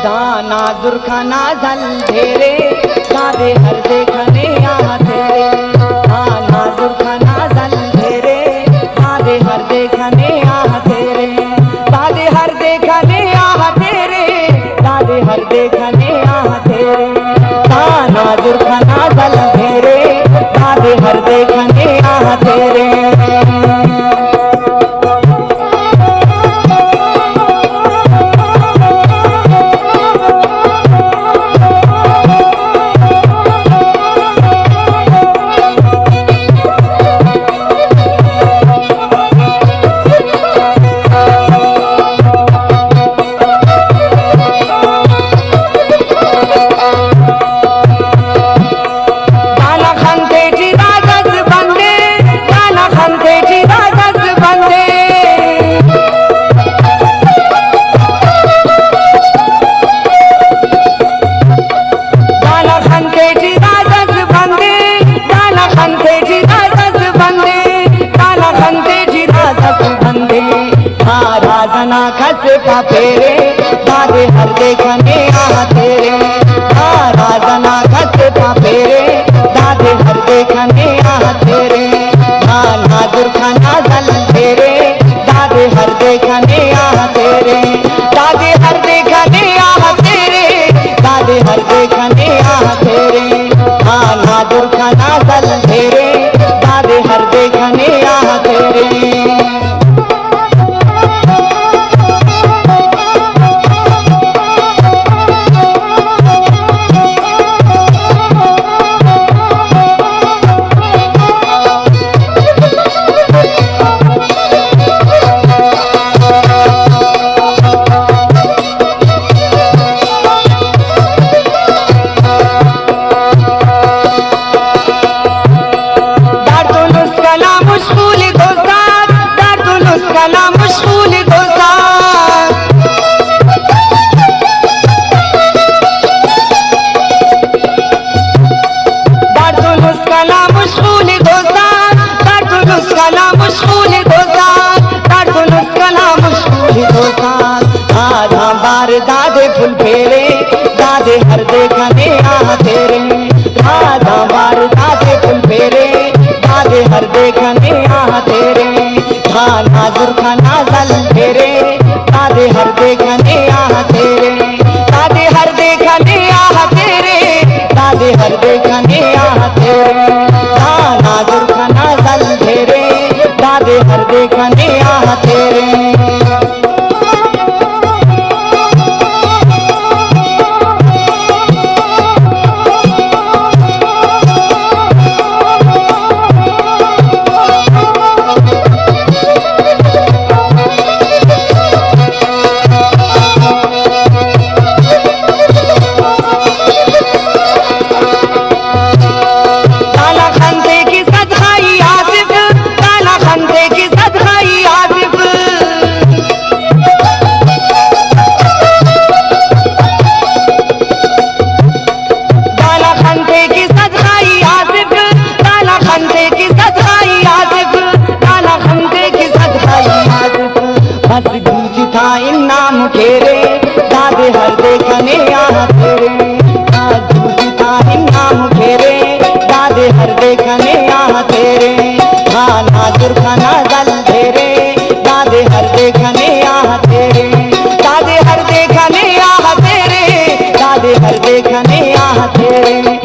दाना दुर्खाना जल धेरे दादे हर देखने यहाँ तेरे। दाना दुर्खाना जल धेरे दादे हर देखने यहाँ तेरे। दादे हर देखने यहाँ तेरे दादे हर देखने यहाँ तेरे। दाना दुर्खाना जल धेरे दादे हर देखने यहाँ तेरे। खस का फेरे दादे हर देखने यहाँ तेरे। राजना खस का फेरे दादे हर देखने यहाँ तेरे। दाना दुर्खाना जल धेरे दादे हर देखने यहाँ तेरे। दादे हर देखने यहाँ तेरे दादे हर देखने यहाँ तेरे। दाना दुर्खाना जल धेरे दादे हर देखने यहाँ तेरे। दादे फुल फेरे दादे हर देखने यहाँ तेरे। राधा बार दादे फुल फेरे दादे हर देखने यहाँ तेरे। दाना दुर्खाना जल फेरे दादे हर देखने यहाँ तेरे। दादे हर देखने यहाँ तेरे दादे हर देखने यहाँ तेरे। दाना दुर्खाना जल फेरे दादे हर देखने यहाँ तेरे। इनाम खेरे दादे हर देखने यहाँ तेरे। था इनाम खेरे दादे हर देखने यहाँ तेरे। दाना दुर्खाना जल धेरे दादे हर देखने यहाँ तेरे। दादे हर देखने यहाँ तेरे दादे हर देखने यहाँ तेरे।